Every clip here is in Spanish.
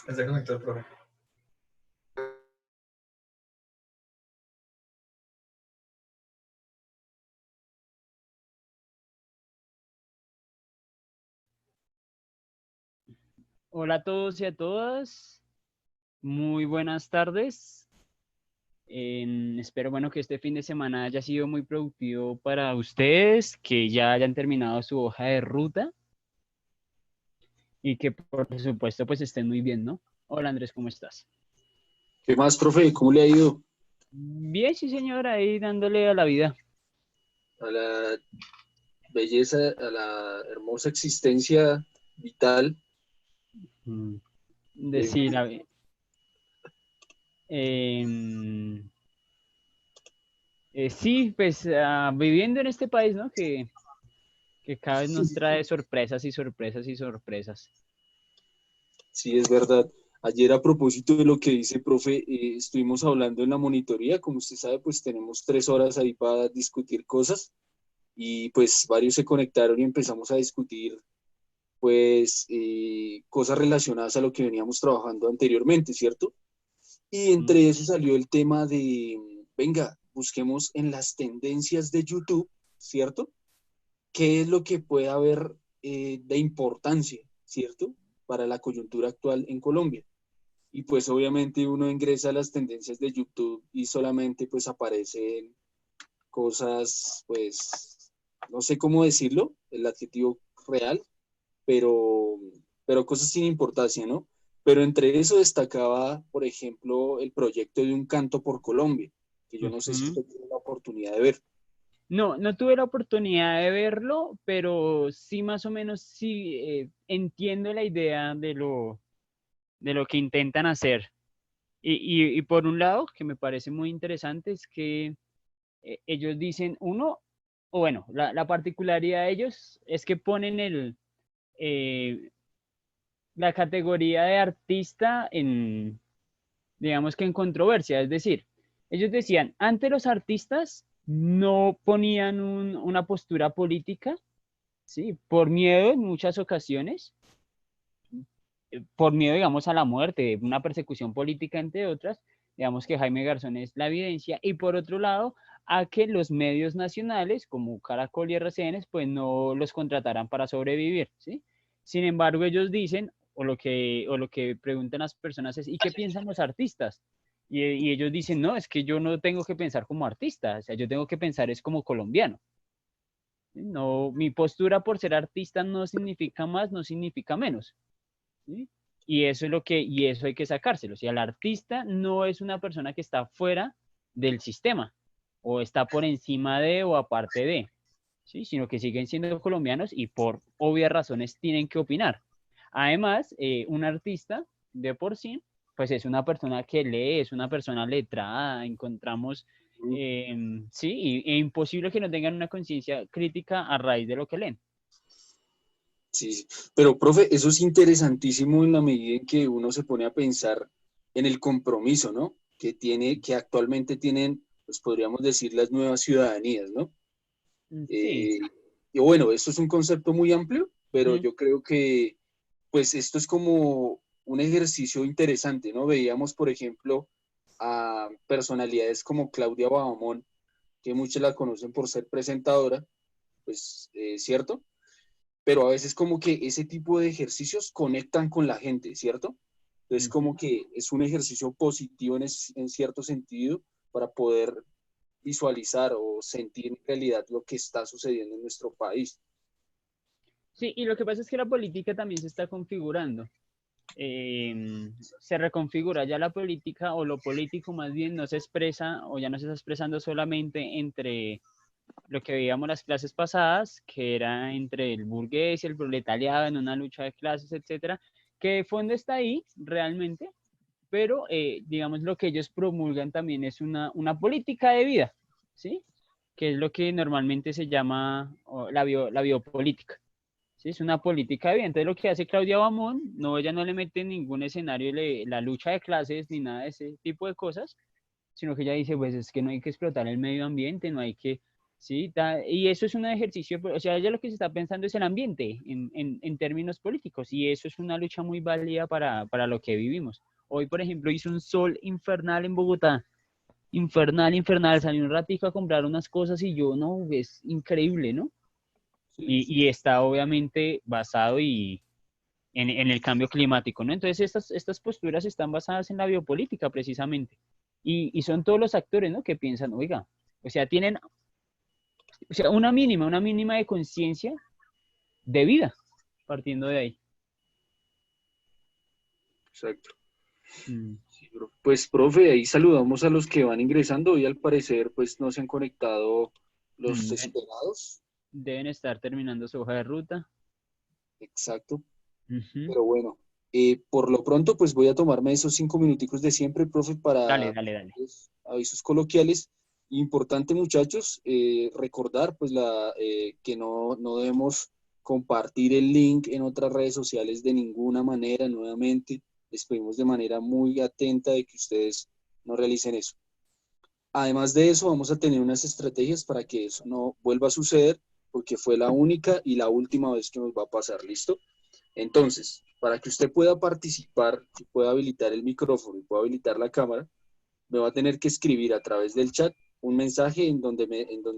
Se conectó el profe. Hola a todos y a todas, muy buenas tardes. Espero bueno que este fin de semana haya sido muy productivo para ustedes, que ya hayan terminado su hoja de ruta y que por supuesto pues estén muy bien, ¿no? Hola Andrés, ¿cómo estás? ¿Qué más, profe? ¿Cómo le ha ido Bien, sí señor, ahí dándole a la vida. a la belleza, a la hermosa existencia vital Mm, de Decir, vivir? em, sí, pues viviendo en este país, ¿no? Que cada vez nos trae sorpresas y sorpresas y sorpresas. Sí, es verdad. Ayer, a propósito de lo que dice, profe, estuvimos hablando en la monitoría. Como usted sabe, pues tenemos 3 horas ahí para discutir cosas y pues varios se conectaron y empezamos a discutir pues cosas relacionadas a lo que veníamos trabajando anteriormente, ¿cierto? Y entre eso salió el tema de, venga, busquemos en las tendencias de YouTube, ¿cierto? ¿Qué es lo que puede haber de importancia, ¿cierto? Para la coyuntura actual en Colombia. Y pues obviamente uno ingresa a las tendencias de YouTube y solamente pues aparecen cosas, pues, no sé cómo decirlo, el adjetivo real, pero, pero cosas sin importancia, ¿no? Pero entre eso destacaba, por ejemplo, el proyecto de Un Canto por Colombia, que yo no sé si Ujú. usted tiene la oportunidad de ver. No, no tuve la oportunidad de verlo, pero sí más o menos sí entiendo la idea de lo que intentan hacer. Y por un lado, que me parece muy interesante, es que ellos dicen, uno, o bueno, la particularidad de ellos es que ponen eh, la categoría de artista en, digamos que en controversia. Es decir, ellos decían, antes los artistas no ponían una postura política. Sí, por miedo en muchas ocasiones, por miedo, digamos, a la muerte, una persecución política, entre otras, digamos que Jaime Garzón es la evidencia, y por otro lado, a que los medios nacionales, como Caracol y RCN, pues no los contrataran para sobrevivir, ¿sí? Sin embargo, ellos dicen, o lo que preguntan las personas es, ¿y qué piensan los artistas? Y ellos dicen, no, es que yo no tengo que pensar como artista, o sea, yo tengo que pensar es como colombiano. No, mi postura por ser artista no significa más, no significa menos, ¿sí? Y eso es lo que, y eso hay que sacárselo. Si el artista no es una persona que está fuera del sistema, o está por encima de, o aparte de, ¿sí? Sino que siguen siendo colombianos y por obvias razones tienen que opinar. Además, un artista de por sí, pues es una persona que lee, es una persona letrada, encontramos, sí, e imposible que no tengan una conciencia crítica a raíz de lo que leen. Sí, sí. Pero, profe, eso es interesantísimo en la medida en que uno se pone a pensar en el compromiso, ¿no? Que tiene, que actualmente tienen, pues podríamos decir, las nuevas ciudadanías, ¿no? Sí. Eh, y bueno, esto es un concepto muy amplio, pero Mm. yo creo que, pues esto es como un ejercicio interesante, ¿no? Veíamos, por ejemplo, a personalidades como Claudia Bahamón, que muchos la conocen por ser presentadora, pues, ¿cierto? Pero a veces como que ese tipo de ejercicios conectan con la gente, ¿cierto? Entonces como Ujú. que es un ejercicio positivo en cierto sentido para poder visualizar o sentir en realidad lo que está sucediendo en nuestro país. Sí, y lo que pasa es que la política también se está configurando. Se reconfigura ya la política o lo político más bien no se expresa o ya no se está expresando solamente entre lo que veíamos las clases pasadas, que era entre el burgués y el proletariado en una lucha de clases, etcétera, que de fondo está ahí realmente, pero digamos lo que ellos promulgan también es una política de vida, ¿sí? Que es lo que normalmente se llama la biopolítica. Sí, es una política de vida. Entonces lo que hace Claudia Bamón, no, ella no le mete en ningún escenario la lucha de clases ni nada de ese tipo de cosas, sino que ella dice, pues es que no hay que explotar el medio ambiente, no hay que Sí, y eso es un ejercicio, o sea, ya lo que se está pensando es el ambiente en términos políticos, y eso es una lucha muy válida para lo que vivimos. Hoy, por ejemplo, hizo un sol infernal en Bogotá, infernal, infernal, salí un ratico a comprar unas cosas y yo, no, es increíble, ¿no? Sí, Y está obviamente basado en el cambio climático, ¿no? Entonces, estas posturas están basadas en la biopolítica, precisamente, y son todos los actores, ¿no? Que piensan, oiga, o sea, tienen, o sea, una mínima de conciencia de vida, partiendo de ahí. exacto. Mm. Sí, pues, profe, ahí saludamos a los que van ingresando y al parecer, pues, no se han conectado los Mm, deben, esperados. deben estar terminando su hoja de ruta. Exacto. Ujú. Pero bueno, por lo pronto, pues voy a tomarme esos 5 minuticos de siempre, profe, Dale, para dale, dale. pues, avisos coloquiales. Importante, muchachos, recordar pues que no debemos compartir el link en otras redes sociales de ninguna manera. Nuevamente, les pedimos de manera muy atenta de que ustedes no realicen eso. Además de eso, vamos a tener unas estrategias para que eso no vuelva a suceder, porque fue la única y la última vez que nos va a pasar. ¿Listo? Entonces, para que usted pueda participar y pueda habilitar el micrófono y pueda habilitar la cámara, me va a tener que escribir a través del chat un mensaje en donde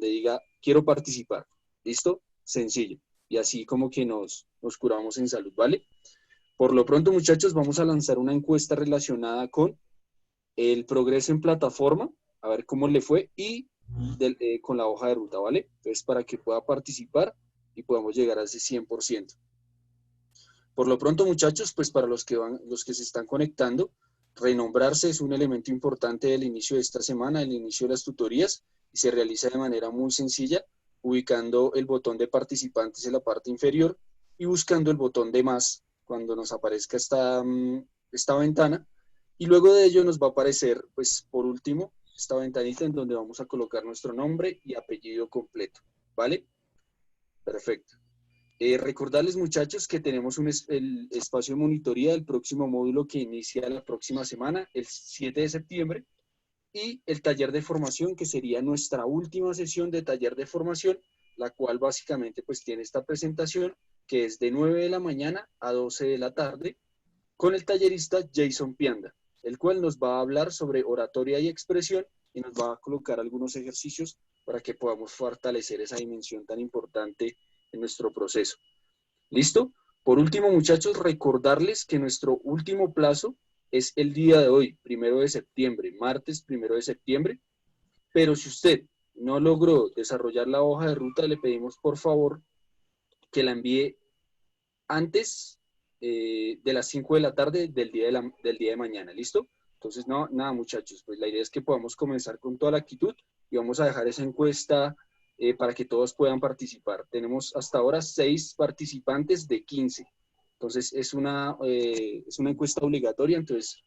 diga, quiero participar. ¿Listo? Sencillo. Y así como que nos curamos en salud, ¿vale? Por lo pronto, muchachos, vamos a lanzar una encuesta relacionada con el progreso en plataforma, a ver cómo le fue, y con la hoja de ruta, ¿vale? Entonces, para que pueda participar y podamos llegar a ese 100%. Por lo pronto, muchachos, pues para los que se están conectando, renombrarse es un elemento importante del inicio de esta semana, el inicio de las tutorías, y se realiza de manera muy sencilla, ubicando el botón de participantes en la parte inferior y buscando el botón de más cuando nos aparezca esta ventana. Y luego de ello nos va a aparecer, pues por último, esta ventanita en donde vamos a colocar nuestro nombre y apellido completo. ¿Vale? Perfecto. Recordarles, muchachos, que tenemos el espacio de monitoría del próximo módulo que inicia la próxima semana, el 7 de septiembre, y el taller de formación, que sería nuestra última sesión de taller de formación, la cual básicamente pues tiene esta presentación, que es de 9 de la mañana a 12 de la tarde, con el tallerista Jason Pianda, el cual nos va a hablar sobre oratoria y expresión y nos va a colocar algunos ejercicios para que podamos fortalecer esa dimensión tan importante en nuestro proceso. ¿Listo? Por último, muchachos, recordarles que nuestro último plazo es el día de hoy, 1 de septiembre, martes 1 de septiembre, pero si usted no logró desarrollar la hoja de ruta, le pedimos por favor que la envíe antes de las 5 de la tarde del día de mañana, ¿listo? Entonces, no, nada, muchachos, pues la idea es que podamos comenzar con toda la actitud y vamos a dejar esa encuesta para que todos puedan participar. Tenemos hasta ahora 6 participantes de 15. Entonces, es una encuesta obligatoria, entonces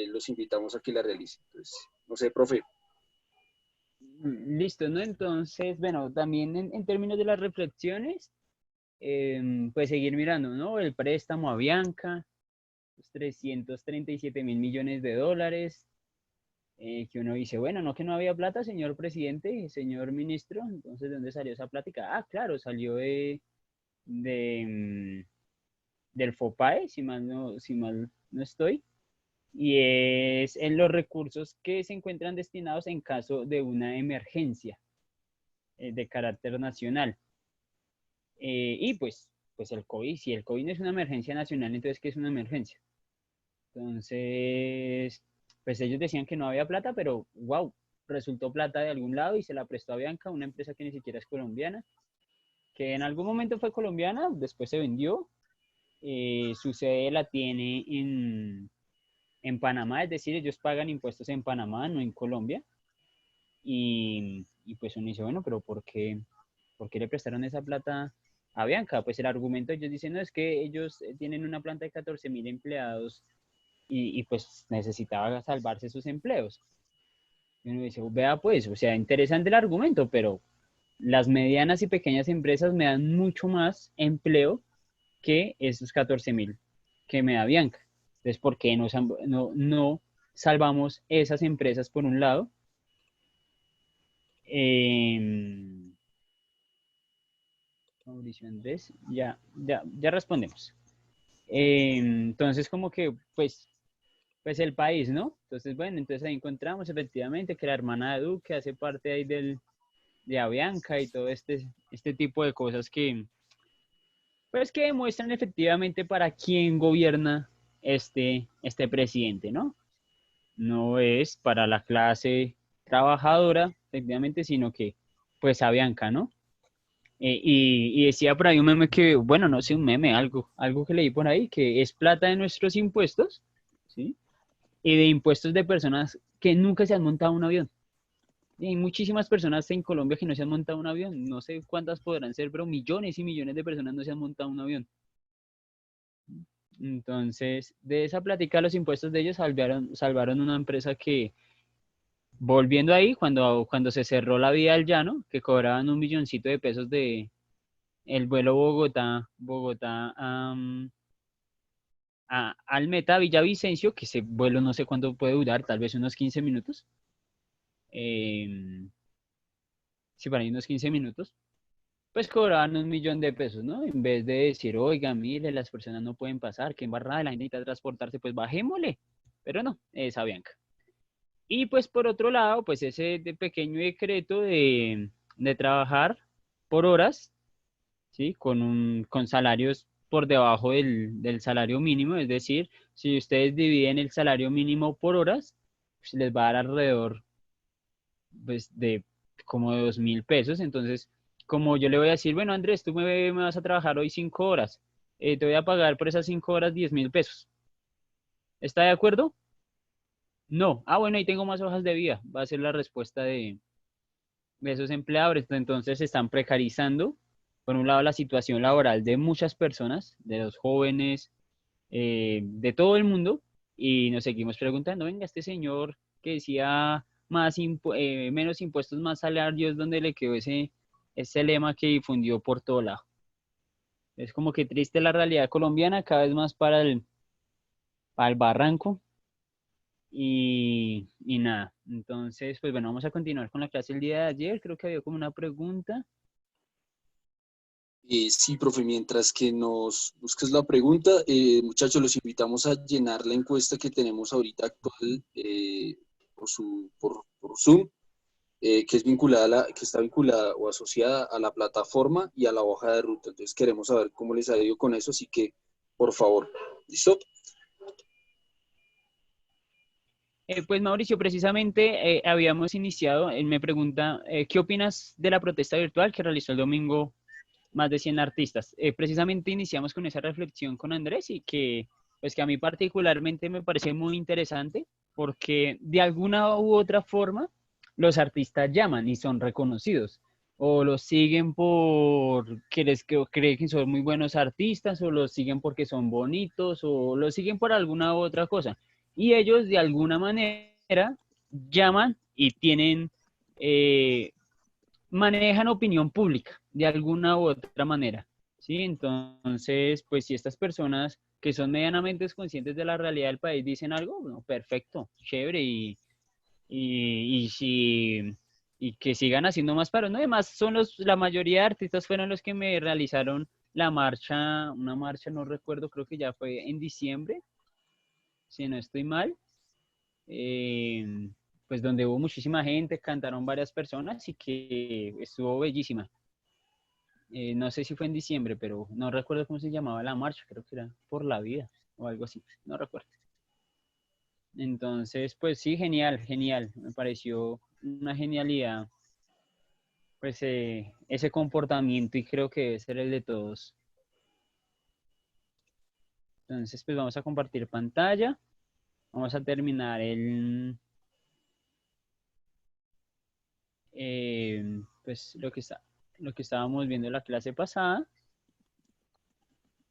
los invitamos a que la realicen. Entonces, no sé, profe. Listo, ¿no? Entonces, bueno, también en términos de las reflexiones, pues seguir mirando, ¿no? El préstamo a Bianca, los 337.000 millones de dólares, que uno dice, bueno, no que no había plata, señor presidente, señor ministro, entonces, ¿de dónde salió esa plática? Ah, claro, salió de, mm, del FOPAE, si mal no estoy, y es en los recursos que se encuentran destinados en caso de una emergencia de carácter nacional. Y pues el COVID, si el COVID no es una emergencia nacional, entonces ¿qué es una emergencia? Entonces, pues ellos decían que no había plata, pero wow, resultó plata de algún lado y se la prestó a Bianca, una empresa que ni siquiera es colombiana, que en algún momento fue colombiana, después se vendió, su sede la tiene en Panamá, es decir, ellos pagan impuestos en Panamá, no en Colombia, y pues uno dice, bueno, pero ¿por qué le prestaron esa plata a Bianca? Pues el argumento ellos dicen, no, es que ellos tienen una planta de 14.000 empleados y pues necesitaba salvarse sus empleos. Y uno dice, vea pues, o sea, interesante el argumento, pero las medianas y pequeñas empresas me dan mucho más empleo que esos 14.000 que me da Bianca. Entonces, ¿por qué no salvamos esas empresas por un lado? Mauricio Andrés, ya respondemos. Entonces, como que, pues el país, ¿no? Entonces, bueno, entonces ahí encontramos efectivamente que la hermana de Duque hace parte ahí de Avianca y todo este tipo de cosas pues que demuestran efectivamente para quién gobierna este presidente, ¿no? No es para la clase trabajadora, efectivamente, sino que, pues, Avianca, ¿no? Y decía por ahí un meme que, bueno, no sé, un meme, algo que leí por ahí, que es plata de nuestros impuestos, ¿sí? Y de impuestos de personas que nunca se han montado un avión. Y hay muchísimas personas en Colombia que no se han montado un avión, no sé cuántas podrán ser, pero millones y millones de personas no se han montado un avión. Entonces, de esa plática, los impuestos de ellos salvaron una empresa que, volviendo ahí, cuando se cerró la vía al llano, que cobraban 1 milloncito de pesos de el vuelo Bogotá al Meta Villavicencio, que ese vuelo no sé cuánto puede durar, tal vez unos 15 minutos. Sí, para ahí unos 15 minutos. Pues cobraban 1 millón de pesos, ¿no? En vez de decir, oiga, mire, las personas no pueden pasar, que embarrada, la gente necesita transportarse, pues bajémosle. Pero no, es Avianca. Y pues por otro lado, pues ese pequeño decreto de trabajar por horas, ¿sí? Con salarios por debajo del salario mínimo, es decir, si ustedes dividen el salario mínimo por horas, pues les va a dar alrededor, pues, de como de 2.000 pesos. Entonces, como yo le voy a decir, bueno, Andrés, tú me vas a trabajar hoy 5 horas, te voy a pagar por esas 5 horas 10.000 pesos. ¿Está de acuerdo? No. Ah, bueno, ahí tengo más hojas de vida. Va a ser la respuesta de esos empleadores. Entonces, se están precarizando, por un lado, la situación laboral de muchas personas, de los jóvenes, de todo el mundo, y nos seguimos preguntando, venga, este señor que decía menos impuestos, más salarios, ¿dónde le quedó ese lema que difundió por todo lado? Es como que triste la realidad colombiana, cada vez más para el barranco, y nada. Entonces, pues bueno, vamos a continuar con la clase el día de ayer. Creo que había como una pregunta. Sí, profe, mientras que nos busques la pregunta, muchachos, los invitamos a llenar la encuesta que tenemos ahorita actual por Zoom, que es vinculada que está vinculada o asociada a la plataforma y a la hoja de ruta. Entonces queremos saber cómo les ha ido con eso, así que, por favor, ¿listo? Pues Mauricio, precisamente habíamos iniciado, él me pregunta, ¿qué opinas de la protesta virtual que realizó el domingo más de 100 artistas? Precisamente iniciamos con esa reflexión con Andrés y pues que a mí particularmente me parece muy interesante porque de alguna u otra forma los artistas llaman y son reconocidos o los siguen porque creen que son muy buenos artistas o los siguen porque son bonitos o los siguen por alguna u otra cosa. Y ellos de alguna manera llaman y eh, manejan opinión pública de alguna u otra manera, ¿sí? Entonces, pues si estas personas que son medianamente conscientes de la realidad del país dicen algo, bueno, perfecto, chévere, y si y que sigan haciendo más paros, ¿no? Además, la mayoría de artistas fueron los que me realizaron la marcha, una marcha, no recuerdo, creo que ya fue en diciembre, si no estoy mal, eh, pues donde hubo muchísima gente, cantaron varias personas y que estuvo bellísima. No sé si fue en diciembre, pero no recuerdo cómo se llamaba la marcha, creo que era por la vida o algo así, no recuerdo. Entonces, pues sí, genial, genial, me pareció una genialidad, pues ese comportamiento y creo que debe ser el de todos. Entonces, pues vamos a compartir pantalla, vamos a terminar pues lo que estábamos viendo en la clase pasada.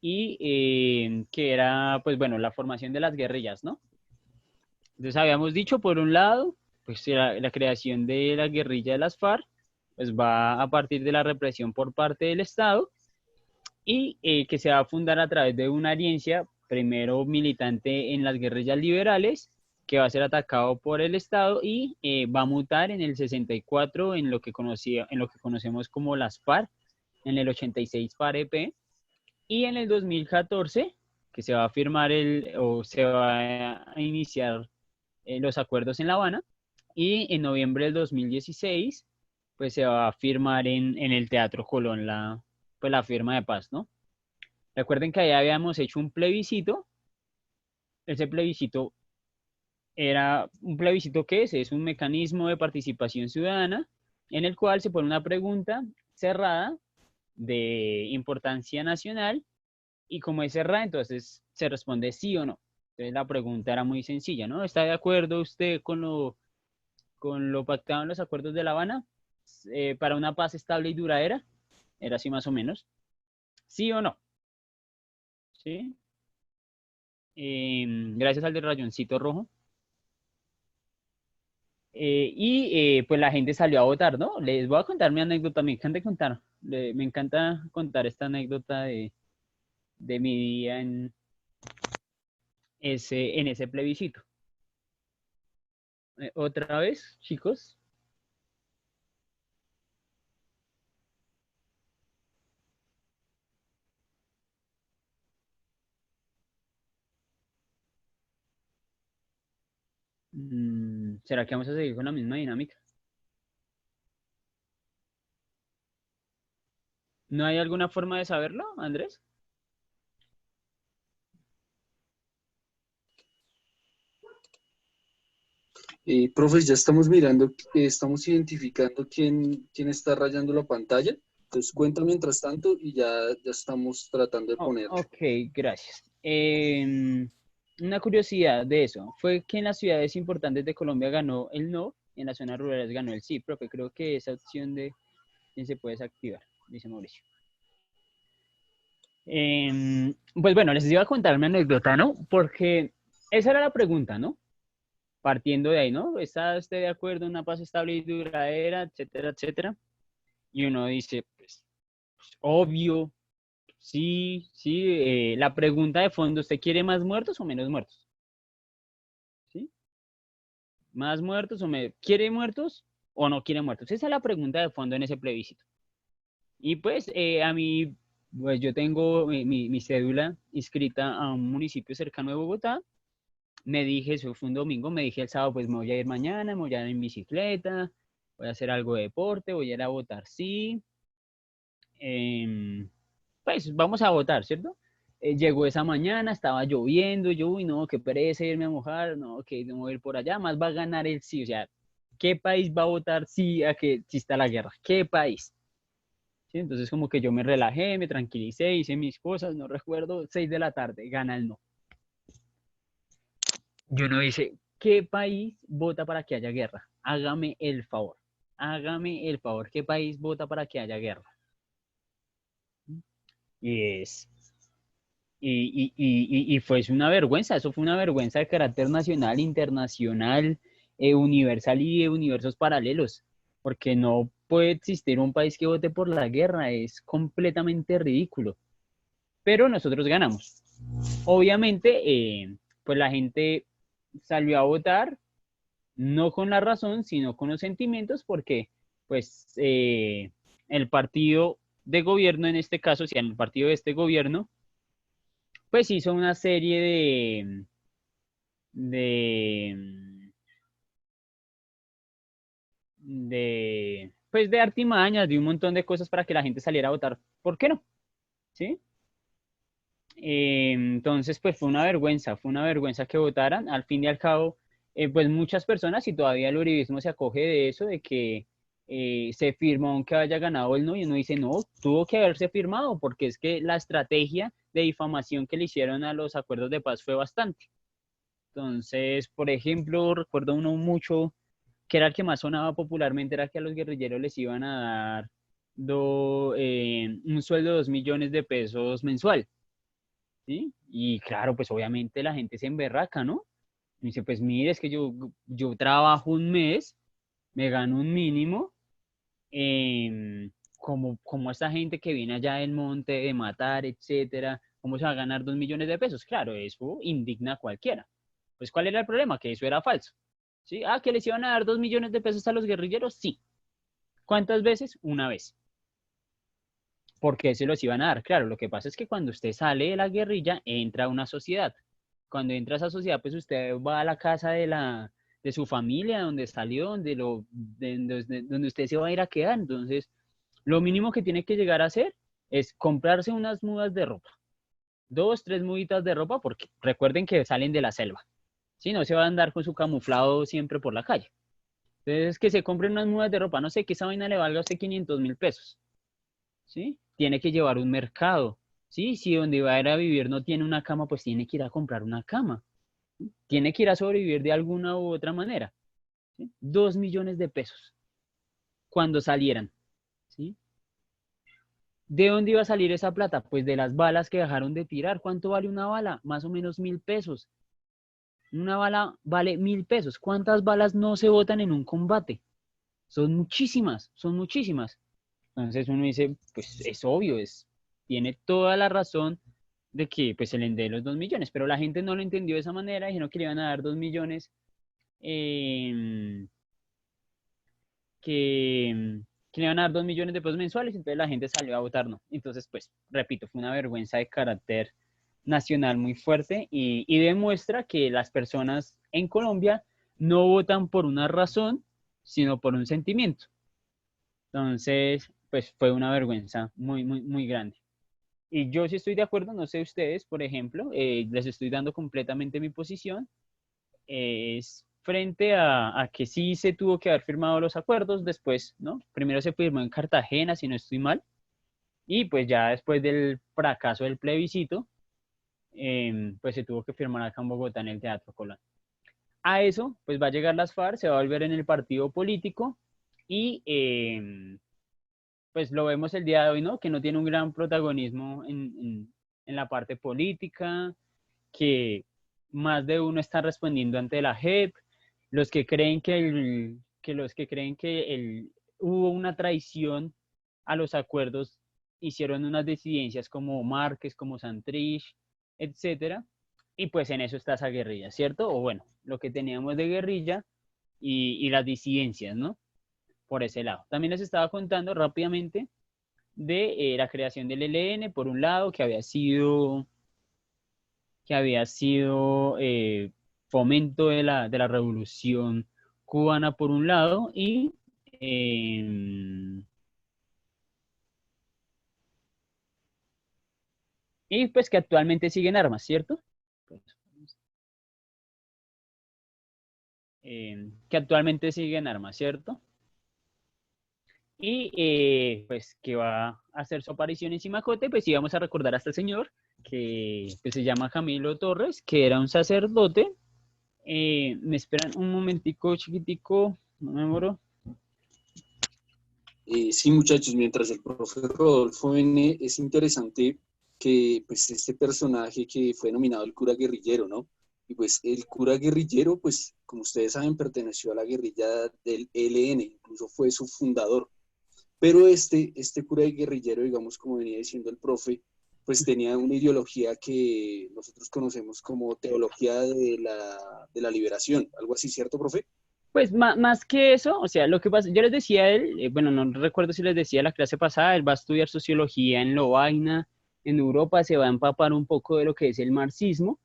Y que era, pues bueno, la formación de las guerrillas, ¿no? Entonces habíamos dicho, por un lado, pues la creación de la guerrilla de las FARC, pues va a partir de la represión por parte del Estado y que se va a fundar a través de una alianza, primero militante en las guerrillas liberales, que va a ser atacado por el Estado y va a mutar en el 64 en lo que conocemos como las FARC, en el 86 FAREP, y en el 2014, que se va a firmar o se va a iniciar los acuerdos en La Habana, y en noviembre del 2016, pues se va a firmar en el Teatro Colón pues la firma de paz, ¿no? Recuerden que ahí habíamos hecho un plebiscito. Ese plebiscito era un plebiscito. ¿Qué es? Es un mecanismo de participación ciudadana en el cual se pone una pregunta cerrada de importancia nacional, y como es cerrada, entonces se responde sí o no. Entonces la pregunta era muy sencilla, ¿no? ¿Está de acuerdo usted con lo pactado en los acuerdos de La Habana para una paz estable y duradera? Era así más o menos. ¿Sí o no? ¿Sí? Gracias al del rayoncito rojo. Pues la gente salió a votar, ¿no? Les voy a contar mi anécdota, me encanta contar, me encanta contar esta anécdota de mi día en ese plebiscito. Otra vez, chicos. ¿Será que vamos a seguir con la misma dinámica? ¿No hay alguna forma de saberlo, Andrés? Profes, ya estamos mirando, estamos identificando quién está rayando la pantalla. Entonces cuenta mientras tanto y ya estamos tratando de Oh, ponerlo. ok, gracias. Una curiosidad de eso fue que en las ciudades importantes de Colombia ganó el no, en las zonas rurales ganó el sí, profe. Creo que esa opción de quién se puede desactivar, dice Mauricio. Pues bueno, les iba a contar mi anécdota, ¿no? Porque esa era la pregunta, ¿no? Partiendo de ahí, ¿no? ¿Está usted de acuerdo en una paz estable y duradera, etcétera, etcétera? Y uno dice, pues, obvio, sí, sí. La pregunta de fondo, ¿usted quiere más muertos o menos muertos? ¿Sí? ¿Más muertos o menos? ¿Quiere muertos o no quiere muertos? Esa es la pregunta de fondo en ese plebiscito. Y pues a mí, pues yo tengo mi cédula inscrita a un municipio cercano de Bogotá. Me dije, eso fue un domingo, me dije el sábado, pues me voy a ir mañana, me voy a ir en bicicleta, voy a hacer algo de deporte, voy a ir a votar, sí. Pues vamos a votar, ¿cierto? Llegó esa mañana, estaba lloviendo, yo, uy, no, qué pereza irme a mojar, no, que no voy a ir por allá, más va a ganar el sí. O sea, ¿qué país va a votar sí a que exista la guerra? ¿Qué país? ¿Sí? Entonces como que yo me relajé, me tranquilicé, hice mis cosas, no recuerdo, 6 de la tarde, gana el no. Yo no dice, ¿qué país vota para que haya guerra? Hágame el favor, ¿qué país vota para que haya guerra? Y es, y fue una vergüenza, eso fue una vergüenza de carácter nacional, internacional, universal y de universos paralelos, porque no puede existir un país que vote por la guerra, es completamente ridículo, pero nosotros ganamos. Obviamente, pues la gente salió a votar, no con la razón, sino con los sentimientos, porque pues el partido de gobierno, en este caso, o sea, el partido de este gobierno, pues hizo una serie de, pues de artimañas, de un montón de cosas para que la gente saliera a votar. ¿Por qué no? ¿Sí? Entonces, pues fue una vergüenza que votaran. Al fin y al cabo, pues muchas personas, y todavía el uribismo se acoge de eso, de que se firmó aunque haya ganado el no, y uno dice, no, tuvo que haberse firmado, porque es que la estrategia de difamación que le hicieron a los acuerdos de paz fue bastante. Entonces, por ejemplo, recuerdo uno mucho, que era el que más sonaba popularmente, era que a los guerrilleros les iban a dar un sueldo de 2 millones de pesos mensual, ¿sí? Y claro, pues obviamente la gente se emberraca, ¿no? Y dice, pues mire, es que yo trabajo un mes, me gano un mínimo, como esta gente que viene allá del monte de matar, etcétera, ¿cómo se va a ganar 2 millones de pesos? Claro, eso indigna a cualquiera. Pues, ¿cuál era el problema? Que eso era falso. ¿Sí? Ah, que les iban a dar 2 millones de pesos a los guerrilleros, sí. ¿Cuántas veces? Una vez. ¿por qué se los iban a dar? Claro, lo que pasa es que cuando usted sale de la guerrilla, entra a una sociedad. Cuando entra a esa sociedad, pues usted va a la casa de su familia, donde salió, donde usted se va a ir a quedar. Entonces, lo mínimo que tiene que llegar a hacer es comprarse unas mudas de ropa. 2, 3 muditas de ropa, porque recuerden que salen de la selva. Si no, se va a andar con su camuflado siempre por la calle. Entonces, que se compren unas mudas de ropa. No sé, que esa vaina le valga a usted 500.000 pesos. ¿Sí? Tiene que llevar un mercado. ¿Sí? Si donde va a ir a vivir no tiene una cama, pues tiene que ir a comprar una cama. Tiene que ir a sobrevivir de alguna u otra manera. ¿Sí? 2 millones de pesos cuando salieran. ¿Sí? ¿De dónde iba a salir esa plata? Pues de las balas que dejaron de tirar. ¿Cuánto vale una bala? Más o menos 1.000 pesos. Una bala vale 1.000 pesos. ¿Cuántas balas no se botan en un combate? Son muchísimas, son muchísimas. Entonces uno dice, pues es obvio, tiene toda la razón de que pues se le den los 2 millones, pero la gente no lo entendió de esa manera, dijeron que le iban a dar 2 millones, eh, que, que le iban a dar 2 millones de pesos mensuales, entonces la gente salió a votar no. Entonces, pues, repito, fue una vergüenza de carácter nacional muy fuerte y demuestra que las personas en Colombia no votan por una razón, sino por un sentimiento. Entonces, pues fue una vergüenza muy, muy, muy grande. Y yo sí estoy de acuerdo, no sé ustedes, por ejemplo, les estoy dando completamente mi posición, es frente a que sí se tuvo que haber firmado los acuerdos después, ¿no? Primero se firmó en Cartagena, si no estoy mal, y pues ya después del fracaso del plebiscito, pues se tuvo que firmar acá en Bogotá en el Teatro Colón. A eso, pues va a llegar las FARC, se va a volver en el partido político y pues lo vemos el día de hoy, ¿no? Que no tiene un gran protagonismo en la parte política, que más de uno está respondiendo ante la JEP, los que creen que hubo una traición a los acuerdos, hicieron unas disidencias como Márquez, como Santrich, etcétera, y pues en eso está esa guerrilla, ¿cierto? O bueno, lo que teníamos de guerrilla y las disidencias, ¿no? Por ese lado. También les estaba contando rápidamente de la creación del ELN, por un lado, que había sido fomento de la revolución cubana, por un lado, y pues que actualmente siguen armas, ¿cierto? Pues, que actualmente siguen armas, ¿cierto? Y pues que va a hacer su aparición en Cimacote, pues íbamos a recordar a este señor que se llama Camilo Torres, que era un sacerdote. Me esperan un momentico chiquitico, no me demoro. Sí, muchachos, mientras el profe Rodolfo viene, es interesante que pues este personaje que fue nominado el cura guerrillero, ¿no? Y pues el cura guerrillero, pues como ustedes saben, perteneció a la guerrilla del ELN, incluso fue su fundador. Pero este cura guerrillero, digamos, como venía diciendo el profe, pues tenía una ideología que nosotros conocemos como teología de la liberación, algo así, ¿cierto, profe? Pues más que eso, o sea, lo que pasa, yo les decía a él, bueno, no recuerdo si les decía la clase pasada, él va a estudiar sociología en Lovaina, en Europa, se va a empapar un poco de lo que es el marxismo,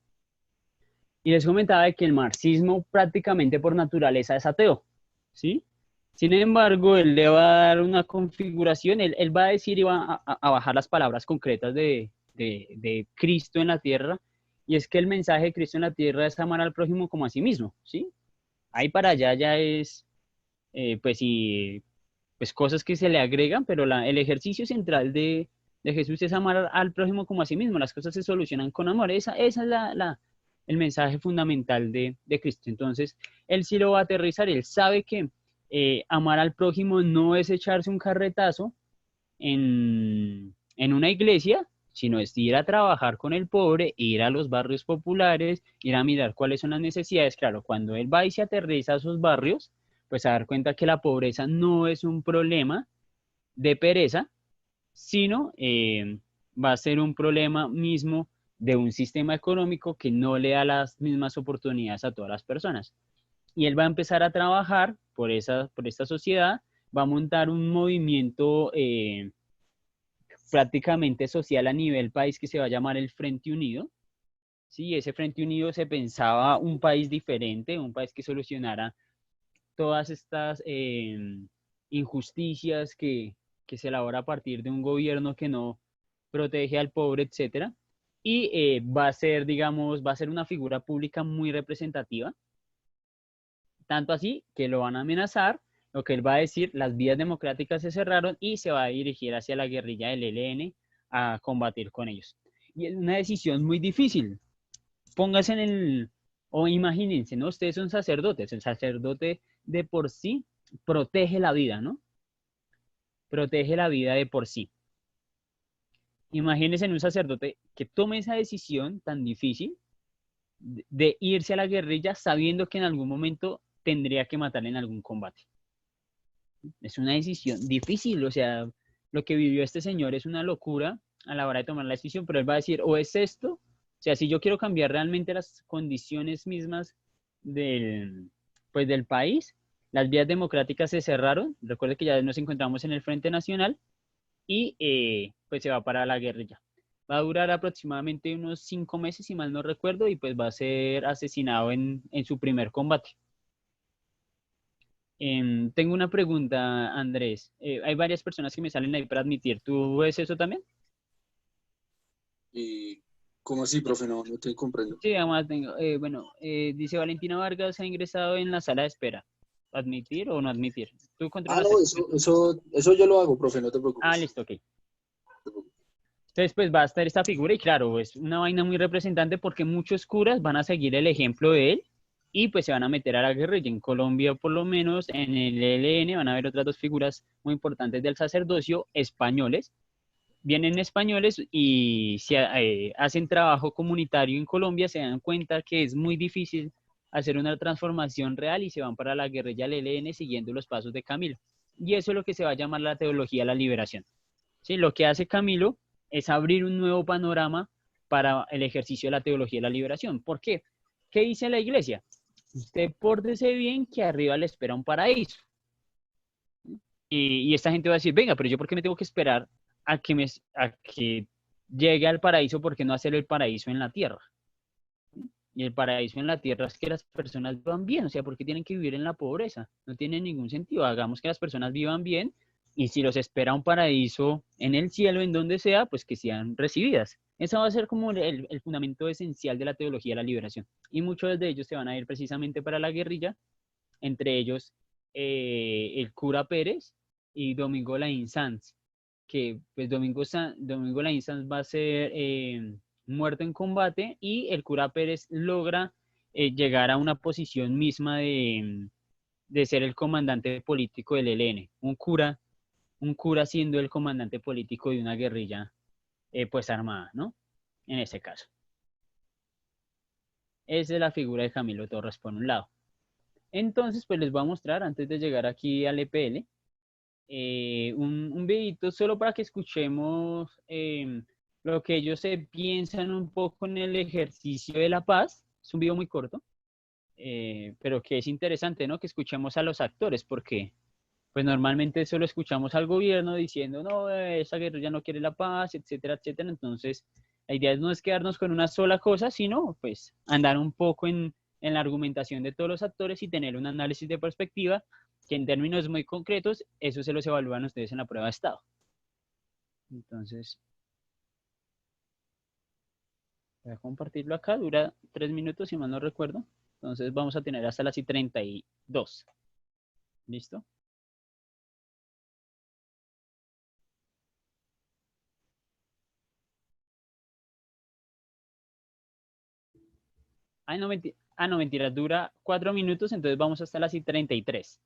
y les comentaba de que el marxismo prácticamente por naturaleza es ateo, ¿sí? Sin embargo, él le va a dar una configuración, él va a decir y va a bajar las palabras concretas de Cristo en la tierra, y es que el mensaje de Cristo en la tierra es amar al prójimo como a sí mismo, ¿sí? Ahí para allá ya es, pues, y, pues cosas que se le agregan, pero el ejercicio central de Jesús es amar al prójimo como a sí mismo, las cosas se solucionan con amor, esa es el mensaje fundamental de Cristo. Entonces, él sí lo va a aterrizar, él sabe que amar al prójimo no es echarse un carretazo en una iglesia, sino es ir a trabajar con el pobre, ir a los barrios populares, ir a mirar cuáles son las necesidades. Claro, cuando él va y se aterriza a esos barrios, pues a dar cuenta que la pobreza no es un problema de pereza, sino va a ser un problema mismo de un sistema económico que no le da las mismas oportunidades a todas las personas. Y él va a empezar a trabajar por esta sociedad, va a montar un movimiento prácticamente social a nivel país que se va a llamar el Frente Unido. Sí, ese Frente Unido se pensaba un país diferente, un país que solucionara todas estas injusticias que se elabora a partir de un gobierno que no protege al pobre, etcétera. Y va a ser, digamos, va a ser una figura pública muy representativa, tanto así que lo van a amenazar, lo que él va a decir, las vías democráticas se cerraron y se va a dirigir hacia la guerrilla del ELN a combatir con ellos. Y es una decisión muy difícil. Póngase en el, o imagínense, ¿no? Ustedes son sacerdotes, el sacerdote de por sí protege la vida, ¿no? Protege la vida de por sí. Imagínense en un sacerdote que tome esa decisión tan difícil de irse a la guerrilla sabiendo que en algún momento tendría que matar en algún combate. Es una decisión difícil, o sea, lo que vivió este señor es una locura a la hora de tomar la decisión, pero él va a decir, o es esto, o sea, si yo quiero cambiar realmente las condiciones mismas del, pues, del país, las vías democráticas se cerraron, recuerde que ya nos encontramos en el Frente Nacional y pues se va para la guerrilla. Va a durar aproximadamente unos 5 meses, si mal no recuerdo, y pues va a ser asesinado en su primer combate. Tengo una pregunta, Andrés. Hay varias personas que me salen ahí para admitir. ¿Tú ves eso también? Y, ¿cómo así, profe? No, no te comprendo. Sí, además tengo. Bueno, dice Valentina Vargas ha ingresado en la sala de espera. ¿Admitir o no admitir? ¿Tú Ah, controlas no, eso, eso, cierto? eso, eso yo lo hago, profe, no te Ah, preocupes. listo, ok. Entonces, pues va a estar esta figura y claro, es una vaina muy representante porque muchos curas van a seguir el ejemplo de él y pues se van a meter a la guerrilla. En Colombia, por lo menos, en el ELN van a haber otras dos figuras muy importantes del sacerdocio españoles. Vienen españoles y se hacen trabajo comunitario en Colombia, se dan cuenta que es muy difícil hacer una transformación real y se van para la guerrilla del ELN siguiendo los pasos de Camilo. Y eso es lo que se va a llamar la teología de la liberación. ¿Sí? Lo que hace Camilo es abrir un nuevo panorama para el ejercicio de la teología de la liberación. ¿Por qué? ¿Qué dice la iglesia? Usted pórtese bien que arriba le espera un paraíso. Y esta gente va a decir, venga, pero yo por qué me tengo que esperar a que llegue al paraíso, ¿por qué no hacer el paraíso en la tierra? Y el paraíso en la tierra es que las personas vivan bien, o sea, ¿por qué tienen que vivir en la pobreza? No tiene ningún sentido. Hagamos que las personas vivan bien y si los espera un paraíso en el cielo, en donde sea, pues que sean recibidas. Eso va a ser como el fundamento esencial de la teología de la liberación. Y muchos de ellos se van a ir precisamente para la guerrilla, entre ellos el cura Pérez y Domingo Laín Sanz, que pues Domingo Laín Sanz va a ser muerto en combate y el cura Pérez logra llegar a una posición misma de ser el comandante político del ELN, un cura siendo el comandante político de una guerrilla pues armada, ¿no? En ese caso. Esa es la figura de Camilo Torres por un lado. Entonces, pues les voy a mostrar, antes de llegar aquí al EPL, un videito solo para que escuchemos lo que ellos se piensan un poco en el ejercicio de la paz. Es un video muy corto, pero que es interesante, ¿no? Que escuchemos a los actores, porque pues normalmente solo escuchamos al gobierno diciendo, no, esa guerrilla no quiere la paz, etcétera, etcétera. Entonces, la idea no es quedarnos con una sola cosa, sino pues andar un poco en la argumentación de todos los actores y tener un análisis de perspectiva que en términos muy concretos, eso se los evalúan ustedes en la prueba de estado. Entonces, voy a compartirlo acá, dura 3 minutos si mal no recuerdo. Entonces vamos a tener hasta las y 32. ¿Listo? No, mentira, dura 4 minutos, entonces vamos hasta las y 33.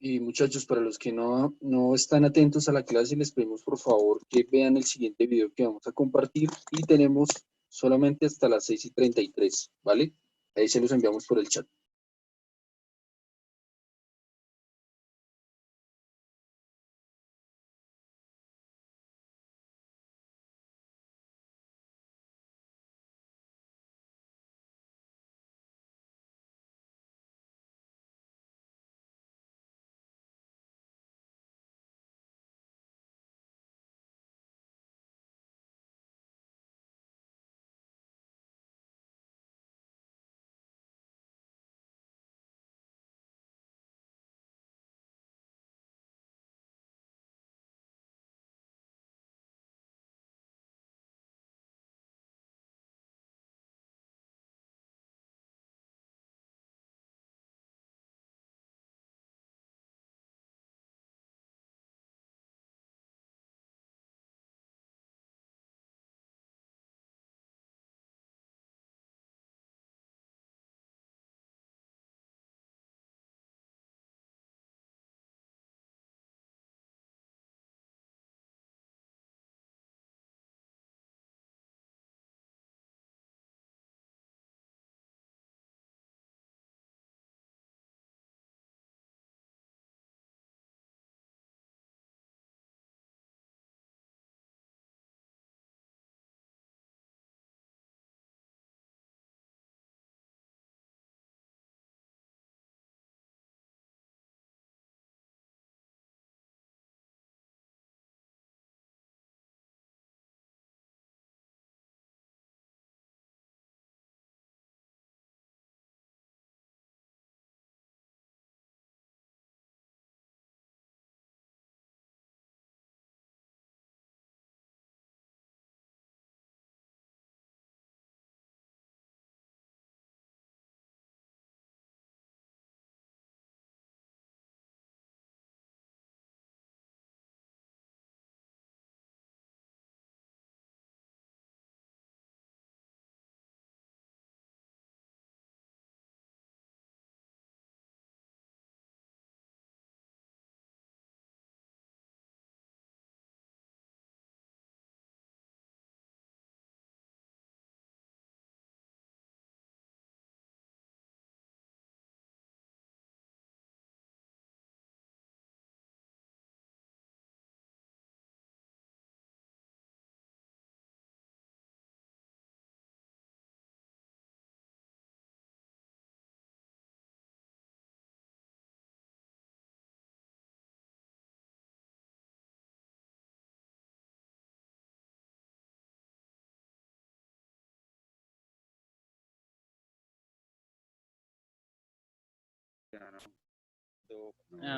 Y muchachos, para los que no están atentos a la clase, les pedimos por favor que vean el siguiente video que vamos a compartir y tenemos solamente hasta las 6:33, ¿vale? Ahí se los enviamos por el chat.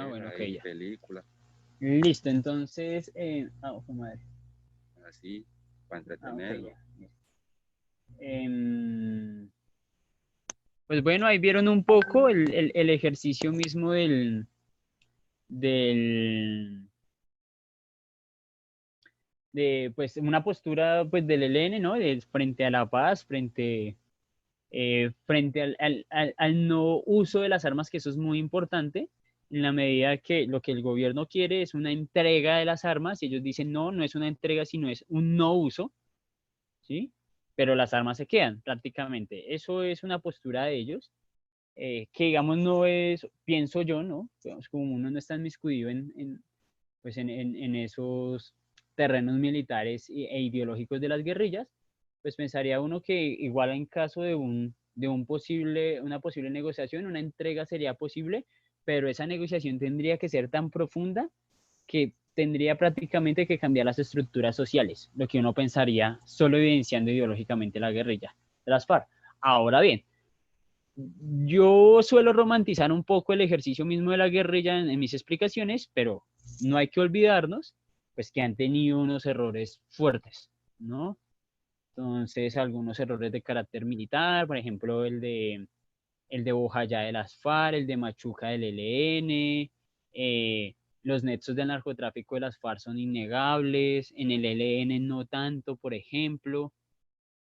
Bueno, ok, ya. Película. Listo, entonces, madre. Así, para entretenerlo. Okay, pues bueno, ahí vieron un poco el ejercicio mismo del, de pues una postura pues del ELN, ¿no? Frente a la paz, frente al no uso de las armas, que eso es muy importante, en la medida que lo que el gobierno quiere es una entrega de las armas, y ellos dicen no, no es una entrega, sino es un no uso, ¿sí? Pero las armas se quedan prácticamente. Eso es una postura de ellos, que digamos no es, pienso yo, ¿no? Digamos, como uno no está inmiscuido pues en esos terrenos militares e ideológicos de las guerrillas, pues pensaría uno que igual en caso de una posible negociación, una entrega sería posible, pero esa negociación tendría que ser tan profunda que tendría prácticamente que cambiar las estructuras sociales, lo que uno pensaría solo evidenciando ideológicamente la guerrilla de las FARC. Ahora bien, yo suelo romantizar un poco el ejercicio mismo de la guerrilla en mis explicaciones, pero no hay que olvidarnos pues que han tenido unos errores fuertes, ¿no? Entonces, algunos errores de carácter militar, por ejemplo, el de Bojayá de las FARC, el de Machuca del ELN, los nexos del narcotráfico de las FARC son innegables, en el ELN no tanto, por ejemplo,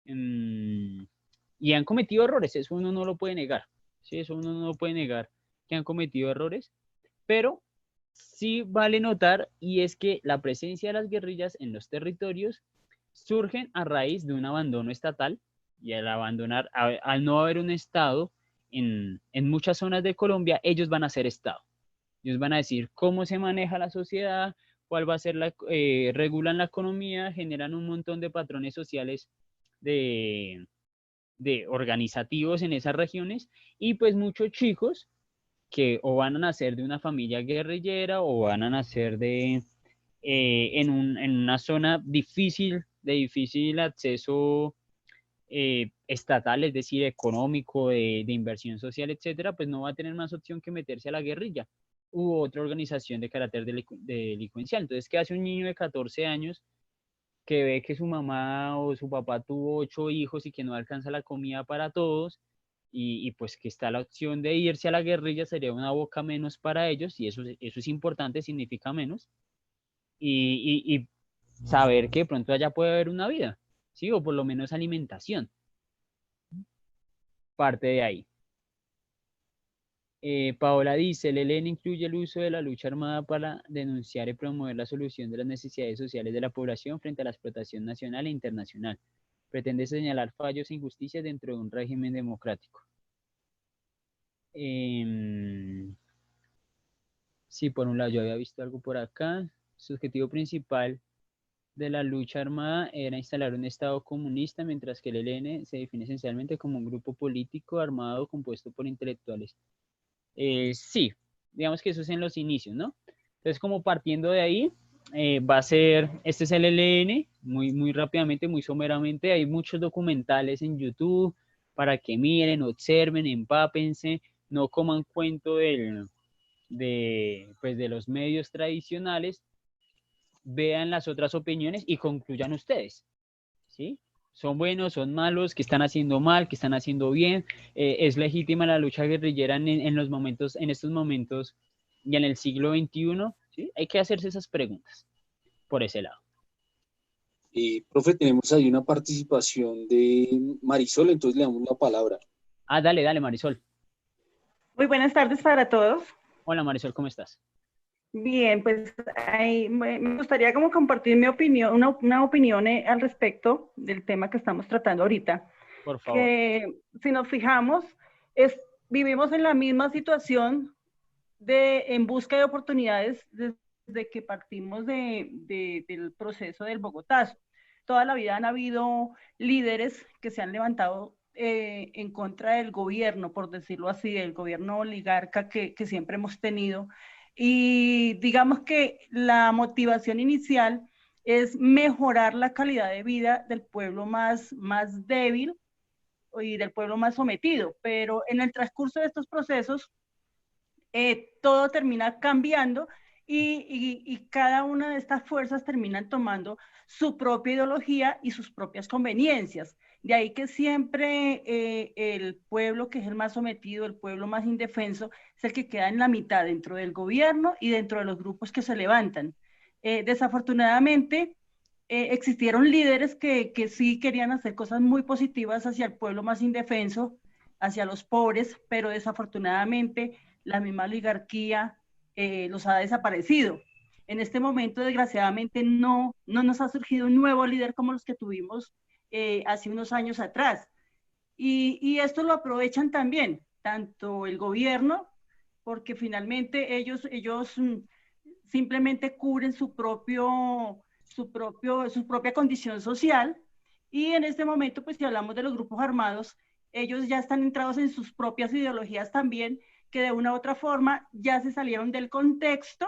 y han cometido errores, eso uno no lo puede negar, ¿sí? Eso uno no lo puede negar, que han cometido errores, pero sí vale notar, y es que la presencia de las guerrillas en los territorios surgen a raíz de un abandono estatal, y al no haber un Estado en muchas zonas de Colombia, ellos van a ser Estado. Ellos van a decir cómo se maneja la sociedad, cuál va a ser regulan la economía, generan un montón de patrones sociales de, de organizativos en esas regiones, y pues muchos chicos que o van a nacer de una familia guerrillera o van a nacer en una zona de difícil acceso estatal, es decir, económico, de inversión social, etcétera, pues no va a tener más opción que meterse a la guerrilla u otra organización de carácter delincuencial. Entonces, ¿qué hace un niño de 14 años que ve que su mamá o su papá tuvo 8 hijos y que no alcanza la comida para todos? Y pues que está la opción de irse a la guerrilla, sería una boca menos para ellos, y eso es importante, significa menos, y saber que de pronto allá puede haber una vida, ¿sí? O por lo menos alimentación, parte de ahí. Paola dice, el ELN incluye el uso de la lucha armada para denunciar y promover la solución de las necesidades sociales de la población frente a la explotación nacional e internacional. Pretende señalar fallos e injusticias dentro de un régimen democrático. Sí, por un lado, yo había visto algo por acá. Su objetivo principal de la lucha armada era instalar un Estado comunista, mientras que el ELN se define esencialmente como un grupo político armado compuesto por intelectuales. Sí, digamos que eso es en los inicios, ¿no? Entonces, como partiendo de ahí, va a ser, este es el ELN, muy rápidamente, muy someramente, hay muchos documentales en YouTube para que miren, observen, empápense, no coman cuento de los medios tradicionales, vean las otras opiniones y concluyan ustedes, ¿sí? Son buenos, son malos, qué están haciendo mal, qué están haciendo bien, es legítima la lucha guerrillera en los momentos, en estos momentos y en el siglo XXI, ¿sí? Hay que hacerse esas preguntas por ese lado. Profe, tenemos ahí una participación de Marisol, entonces le damos la palabra. Ah, dale, Marisol. Muy buenas tardes para todos. Hola, Marisol, ¿cómo estás? Bien, pues ahí me gustaría como compartir mi opinión, una opinión al respecto del tema que estamos tratando ahorita. Por favor. Que si nos fijamos, vivimos en la misma situación en busca de oportunidades desde que partimos del proceso del Bogotazo. Toda la vida han habido líderes que se han levantado en contra del gobierno, por decirlo así, del gobierno oligarca que siempre hemos tenido. Y digamos que la motivación inicial es mejorar la calidad de vida del pueblo más débil y del pueblo más sometido. Pero en el transcurso de estos procesos, todo termina cambiando y cada una de estas fuerzas terminan tomando su propia ideología y sus propias conveniencias. De ahí que siempre el pueblo que es el más sometido, el pueblo más indefenso, es el que queda en la mitad dentro del gobierno y dentro de los grupos que se levantan. Desafortunadamente, existieron líderes que sí querían hacer cosas muy positivas hacia el pueblo más indefenso, hacia los pobres, pero desafortunadamente la misma oligarquía los ha desaparecido. En este momento, desgraciadamente, no nos ha surgido un nuevo líder como los que tuvimos hace unos años atrás. Y esto lo aprovechan también, tanto el gobierno, porque finalmente ellos simplemente cubren su propia condición social. Y en este momento, pues si hablamos de los grupos armados, ellos ya están entrados en sus propias ideologías también, que de una u otra forma ya se salieron del contexto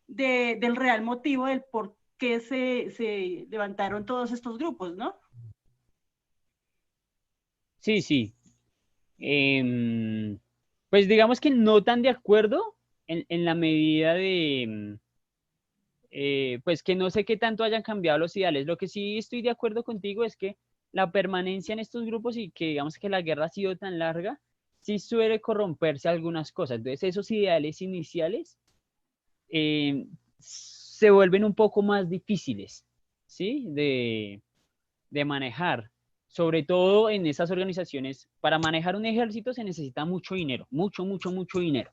del real motivo del por qué se levantaron todos estos grupos, ¿no? Sí. Pues digamos que no tan de acuerdo en la medida de, pues que no sé qué tanto hayan cambiado los ideales. Lo que sí estoy de acuerdo contigo es que la permanencia en estos grupos y que digamos que la guerra ha sido tan larga, sí suele corromperse algunas cosas. Entonces esos ideales iniciales se vuelven un poco más difíciles, ¿sí? De manejar. Sobre todo en esas organizaciones, para manejar un ejército se necesita mucho dinero, mucho dinero,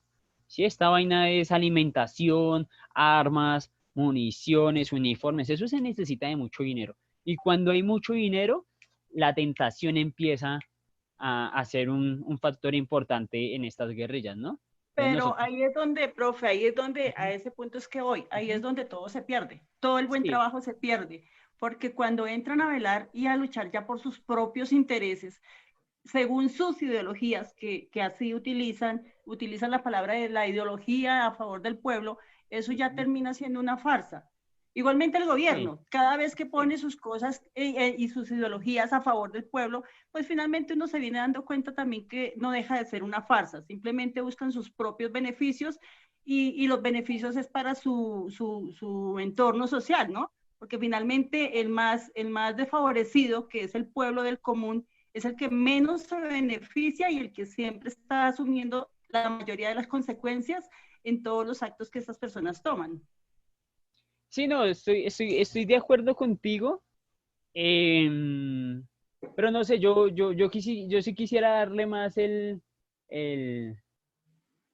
Sí, esta vaina es alimentación, armas, municiones, uniformes, eso se necesita de mucho dinero. Y cuando hay mucho dinero, la tentación empieza a ser un factor importante en estas guerrillas, ¿no? Entonces Pero nosotros, ahí es donde, profe, ahí es donde, a ese punto es que voy, ahí es donde todo se pierde, todo el buen sí, trabajo se pierde, porque cuando entran a velar y a luchar ya por sus propios intereses, según sus ideologías, que así utilizan la palabra de la ideología a favor del pueblo, eso ya termina siendo una farsa. Igualmente el sí, gobierno, cada vez que pone sus cosas y sus ideologías a favor del pueblo, pues finalmente uno se viene dando cuenta también que no deja de ser una farsa, simplemente buscan sus propios beneficios y los beneficios es para su entorno social, ¿no? Porque finalmente el más desfavorecido, que es el pueblo del común, es el que menos se beneficia y el que siempre está asumiendo la mayoría de las consecuencias en todos los actos que estas personas toman. sí, no, estoy de acuerdo contigo. Em, pero no sé, yo sí quisiera darle más el,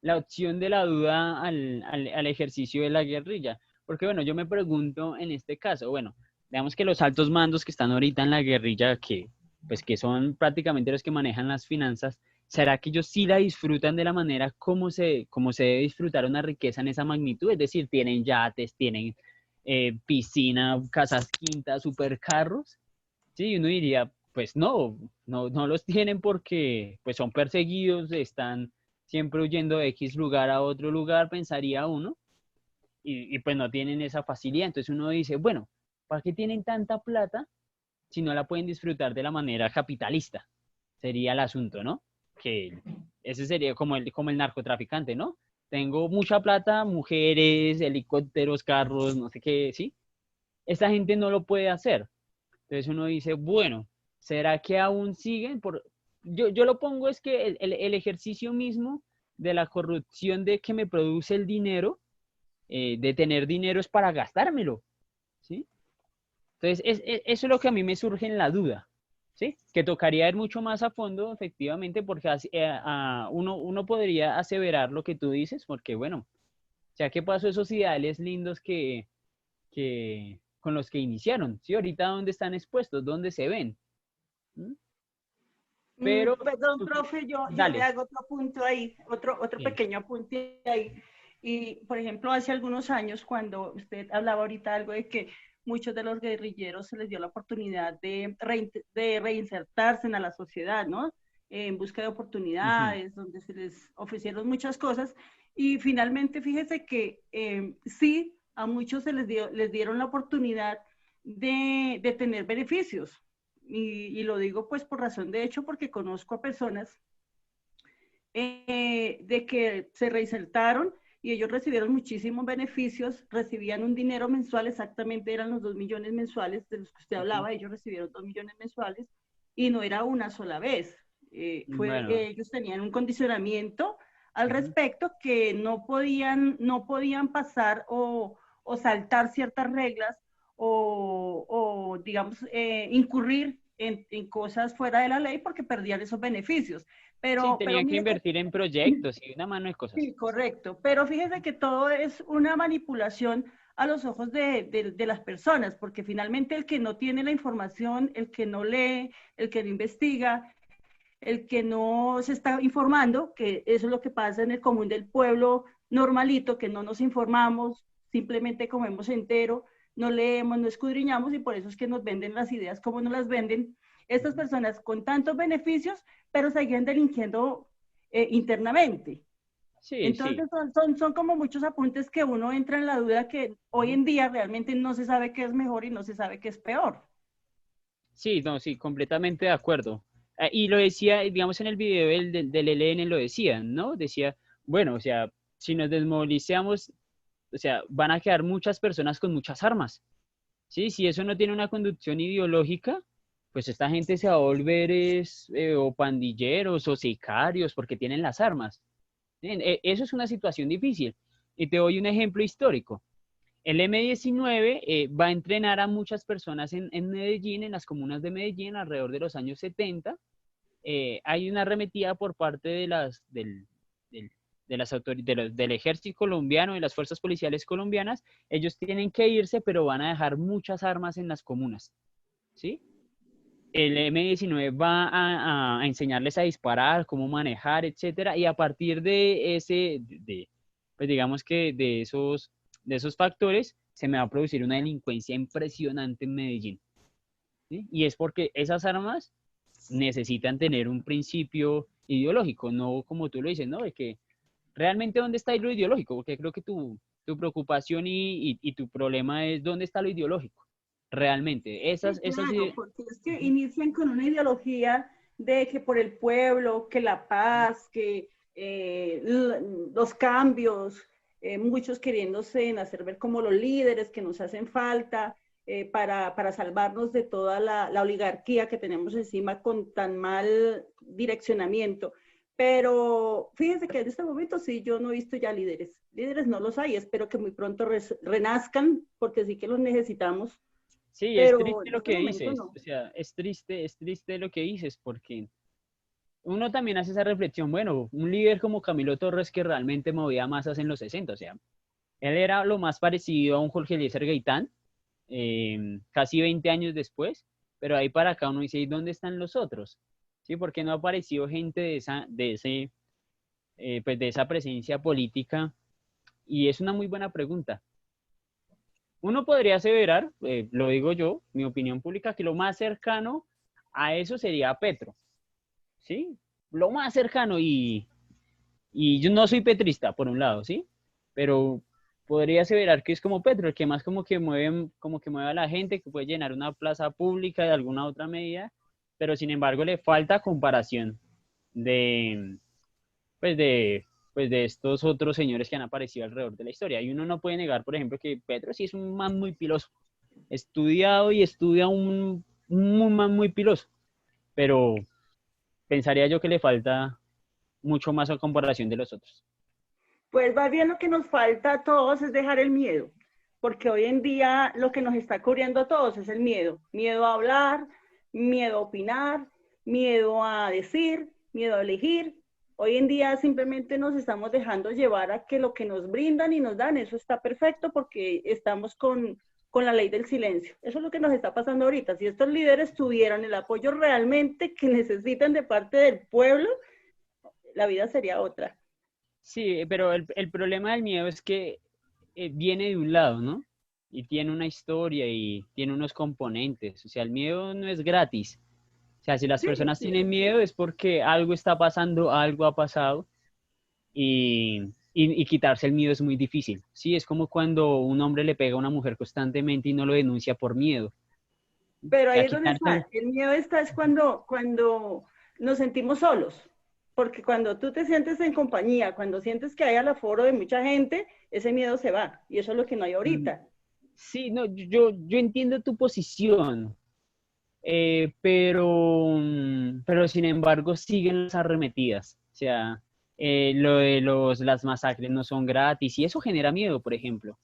la opción de la duda al ejercicio de la guerrilla. Porque bueno, yo me pregunto en este caso, bueno, digamos que los altos mandos que están ahorita en la guerrilla, pues que son prácticamente los que manejan las finanzas, ¿será que ellos sí la disfrutan de la manera como se debe disfrutar una riqueza en esa magnitud? Es decir, tienen yates, tienen piscina, casas quintas, supercarros. Sí, uno diría, pues no los tienen porque pues son perseguidos, están siempre huyendo de X lugar a otro lugar, pensaría uno, y pues no tienen esa facilidad. Entonces uno dice, bueno, ¿para qué tienen tanta plata si no la pueden disfrutar de la manera capitalista? Sería el asunto, ¿no? Que ese sería como el narcotraficante, ¿no? Tengo mucha plata, mujeres, helicópteros, carros, no sé qué, ¿sí? Esta gente no lo puede hacer. Entonces uno dice, bueno, ¿será que aún siguen? Yo lo pongo es que el ejercicio mismo de la corrupción de que me produce el dinero, de tener dinero es para gastármelo, ¿sí? Entonces eso es lo que a mí me surge en la duda, ¿sí? Que tocaría ir mucho más a fondo, efectivamente, porque uno podría aseverar lo que tú dices, porque bueno, ya que pasó esos ideales lindos con los que iniciaron, ¿sí? Ahorita dónde están expuestos, dónde se ven. ¿Mm? Pero, Perdón, profe, yo le dale. hago otro punto ahí, otro Sí. pequeño apunte ahí. Y, por ejemplo, hace algunos años, cuando usted hablaba ahorita algo de que muchos de los guerrilleros se les dio la oportunidad de reinsertarse en la sociedad, ¿no? En busca de Ujú. oportunidades, donde se les ofrecieron muchas cosas. Y finalmente, fíjese que sí, a muchos les dieron la oportunidad de tener beneficios, y lo digo pues por razón de hecho porque conozco a personas de que se reinsertaron y ellos recibieron muchísimos beneficios, recibían un dinero mensual, exactamente eran los 2 millones mensuales de los que usted Ujú. hablaba, ellos recibieron 2 millones mensuales y no era una sola vez. Bueno, Ellos tenían un condicionamiento al ujú. respecto que no podían pasar o saltar ciertas reglas o digamos, incurrir en cosas fuera de la ley porque perdían esos beneficios. Sí, Pero tenían que fíjese, invertir en proyectos y una mano de cosas. sí, correcto, pero fíjese que todo es una manipulación a los ojos de las personas, porque finalmente el que no tiene la información, el que no lee, el que no investiga, el que no se está informando, que eso es lo que pasa en el común del pueblo normalito, que no nos informamos, simplemente comemos entero, no leemos, no escudriñamos y por eso es que nos venden las ideas como nos las venden. Estas Ujú. personas con tantos beneficios, pero seguían delinquiendo internamente. Sí, sí. Entonces son como muchos apuntes que uno entra en la duda que hoy Ujú. en día realmente no se sabe qué es mejor y no se sabe qué es peor. Sí, no, sí, completamente de acuerdo. Y lo decía, digamos, en el video del ELN lo decían, ¿no? Decía, bueno, o sea, si nos desmovilizamos, o sea, van a quedar muchas personas con muchas armas. Sí, si eso no tiene una conducción ideológica, pues esta gente se va a volver o pandilleros o sicarios porque tienen las armas. Bien, eso es una situación difícil. Y te doy un ejemplo histórico. El M-19 va a entrenar a muchas personas en Medellín, en las comunas de Medellín, alrededor de los años 70. Hay una arremetida por parte del del ejército colombiano, de las fuerzas policiales colombianas, ellos tienen que irse, pero van a dejar muchas armas en las comunas, ¿sí? El M-19 va a enseñarles a disparar, cómo manejar, etcétera, y a partir de pues digamos que de esos factores, se me va a producir una delincuencia impresionante en Medellín, ¿sí? Y es porque esas armas necesitan tener un principio ideológico, no como tú lo dices, ¿no? De que realmente dónde está lo ideológico, porque creo que tu preocupación y tu problema es dónde está lo ideológico, realmente. Sí, claro, porque es que inician con una ideología de que por el pueblo, que la paz, que los cambios, muchos queriéndose en hacer ver como los líderes que nos hacen falta para salvarnos de toda la oligarquía que tenemos encima con tan mal direccionamiento. Pero fíjense que en este momento sí, yo no he visto ya líderes. Líderes no los hay, espero que muy pronto renazcan, porque sí que los necesitamos. Sí, es Pero triste en lo este que momento dices, no. o sea, es triste lo que dices, porque uno también hace esa reflexión, bueno, un líder como Camilo Torres que realmente movía masas en los 60, o sea, él era lo más parecido a un Jorge Eliezer Gaitán, casi 20 años después, pero ahí para acá uno dice, ¿y dónde están los otros? ¿Sí? Porque no ha aparecido gente pues de esa presencia política, y es una muy buena pregunta. Uno podría aseverar, lo digo yo, mi opinión pública, que lo más cercano a eso sería Petro, ¿sí? Lo más cercano, y yo no soy petrista, por un lado, ¿sí? Pero podría aseverar que es como Petro, el que más como que mueve a la gente, que puede llenar una plaza pública de alguna otra medida, pero sin embargo le falta comparación de, pues de estos otros señores que han aparecido alrededor de la historia. Y uno no puede negar, por ejemplo, que Petro sí es un man muy piloso, estudiado y estudia un man muy piloso, pero pensaría yo que le falta mucho más a comparación de los otros. Pues más bien lo que nos falta a todos es dejar el miedo, porque hoy en día lo que nos está cubriendo a todos es el miedo. Miedo a hablar, miedo a opinar, miedo a decir, miedo a elegir. Hoy en día simplemente nos estamos dejando llevar a que lo que nos brindan y nos dan, eso está perfecto porque estamos con la ley del silencio. Eso es lo que nos está pasando ahorita. Si estos líderes tuvieran el apoyo realmente que necesitan de parte del pueblo, la vida sería otra. Sí, pero el problema del miedo es que viene de un lado, ¿no? Y tiene una historia y tiene unos componentes. O sea, el miedo no es gratis. O sea, si las Sí, personas sí. tienen miedo es porque algo está pasando, algo ha pasado y quitarse el miedo es muy difícil. Sí, es como cuando un hombre le pega a una mujer constantemente y no lo denuncia por miedo. Pero O sea, ahí es donde quitarse está. El miedo está es cuando nos sentimos solos. Porque cuando tú te sientes en compañía, cuando sientes que hay al aforo de mucha gente, ese miedo se va. Y eso es lo que no hay Mm, ahorita. sí, no, yo entiendo tu posición, pero sin embargo siguen las arremetidas. O sea, lo de las masacres no son gratis y eso genera miedo, por ejemplo.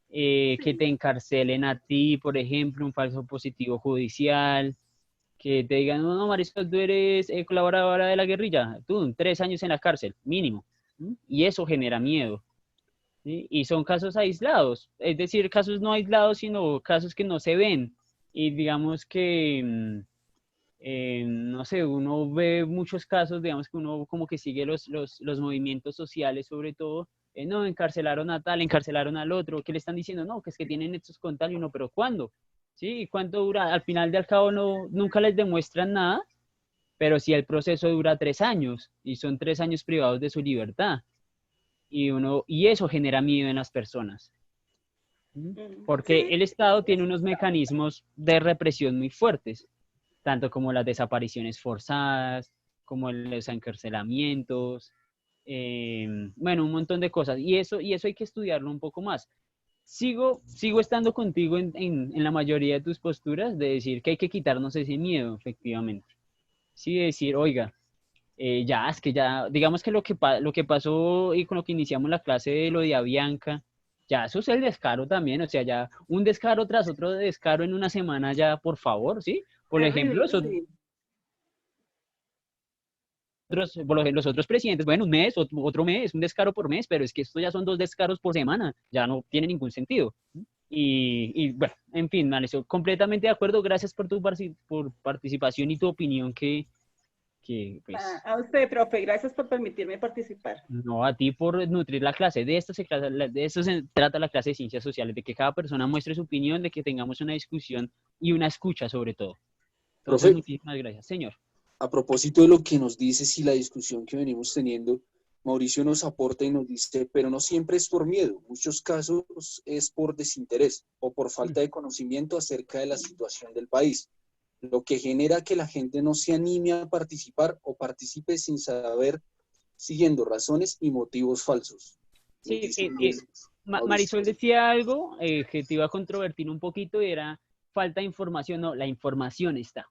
Que te encarcelen a ti, por ejemplo, un falso positivo judicial, que te digan, no, no, Marisol, tú eres colaboradora de la guerrilla, tú, 3 años en la cárcel, mínimo. ¿Sí? Y eso genera miedo. ¿Sí? Y son casos aislados, es decir, casos no aislados, sino casos que no se ven. Y digamos que, no sé, uno ve muchos casos, digamos que uno como que sigue los movimientos sociales, sobre todo, no, encarcelaron a tal, encarcelaron al otro, ¿qué le están diciendo? No, que es que tienen hechos con tal y uno, pero ¿cuándo? ¿Sí? ¿Cuánto dura? Al final del cabo no, nunca les demuestran nada, pero si el proceso dura 3 años y son 3 años privados de su libertad y eso genera miedo en las personas. ¿Sí? Porque Sí, el Estado tiene unos mecanismos de represión muy fuertes, tanto como las desapariciones forzadas, como los encarcelamientos, bueno, un montón de cosas. Y eso hay que estudiarlo un poco más. Sigo estando contigo en la mayoría de tus posturas de decir que hay que quitarnos ese miedo, efectivamente. Sí, decir, oiga, ya, es que ya, digamos que lo que pasó y con lo que iniciamos la clase de lo de Avianca, ya eso es el descaro también, o sea, ya un descaro tras otro de descaro en una semana ya, por favor, ¿sí? Por ejemplo, terrible, eso, sí. los otros presidentes, bueno, un mes, otro mes, un descaro por mes, pero es que esto ya son 2 descaros por semana, ya no tiene ningún sentido. Y bueno, en fin, Mauricio, completamente de acuerdo, gracias por tu participación y tu opinión pues... A usted, profe, gracias por permitirme participar. No, a ti por nutrir la clase. De esto se trata la clase de ciencias sociales, de que cada persona muestre su opinión, de que tengamos una discusión y una escucha sobre todo. Entonces, Profe, muchísimas gracias, señor. a propósito de lo que nos dices y la discusión que venimos teniendo, Mauricio nos aporta y nos dice, pero no siempre es por miedo, muchos casos es por desinterés o por falta de conocimiento acerca de la situación del país, lo que genera que la gente no se anime a participar o participe sin saber, siguiendo razones y motivos falsos. Sí, Marisol decía algo que te iba a controvertir un poquito y era falta de información. No, la información está,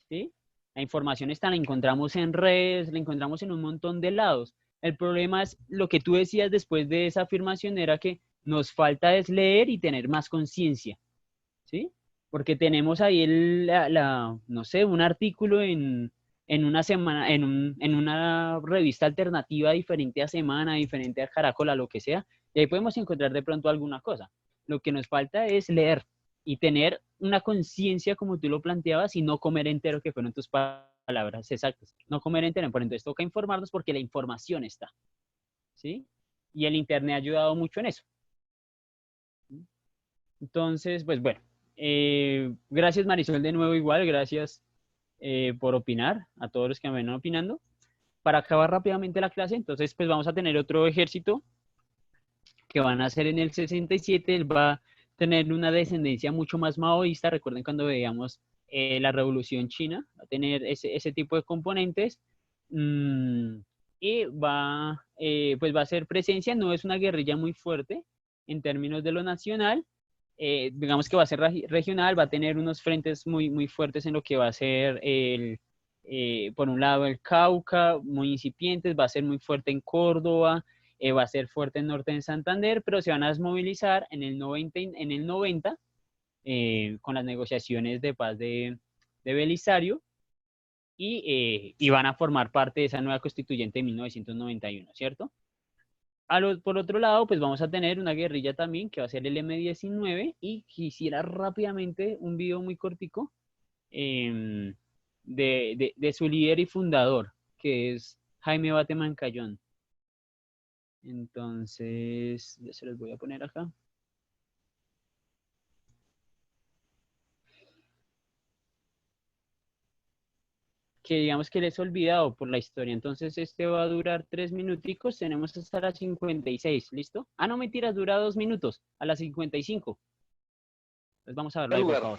¿sí? La información está, la encontramos en redes, la encontramos en un montón de lados. El problema es lo que tú decías después de esa afirmación, era que nos falta es leer y tener más conciencia, ¿sí? Porque tenemos ahí no sé, un artículo en una semana, en una revista alternativa diferente a Semana, diferente a Caracol, a lo que sea, y ahí podemos encontrar de pronto alguna cosa. Lo que nos falta es leer y tener una conciencia, como tú lo planteabas, y no comer entero, que fueron tus palabras exactas. No comer entero, por entonces toca informarnos porque la información está, ¿sí? Y el Internet ha ayudado mucho en eso. Entonces, pues bueno, gracias Marisol de nuevo igual, gracias por opinar, a todos los que me ven opinando. Para acabar rápidamente la clase, entonces pues vamos a tener otro ejército que van a hacer en el 67, él va a tener una descendencia mucho más maoísta, recuerden cuando veíamos la Revolución China, va a tener ese tipo de componentes, y pues va a ser presencia, no es una guerrilla muy fuerte en términos de lo nacional, digamos que va a ser regional, va a tener unos frentes muy, muy fuertes en lo que va a ser por un lado el Cauca, muy incipientes, va a ser muy fuerte en Córdoba, va a ser fuerte en norte en Santander, pero se van a desmovilizar en el 90 con las negociaciones de paz de Belisario y van a formar parte de esa nueva constituyente de 1991, ¿cierto? Por otro lado, pues vamos a tener una guerrilla también que va a ser el M-19 y quisiera rápidamente un video muy cortico de su líder y fundador, que es Jaime Bate Mancayón. Entonces, ya se los voy a poner acá. Que digamos que les he olvidado por la historia. Entonces, este va a durar 3 minuticos. Tenemos hasta las 56, ¿listo? Ah, no, mentiras, dura 2 minutos, a las 55. Entonces, vamos a verlo ahí, por favor.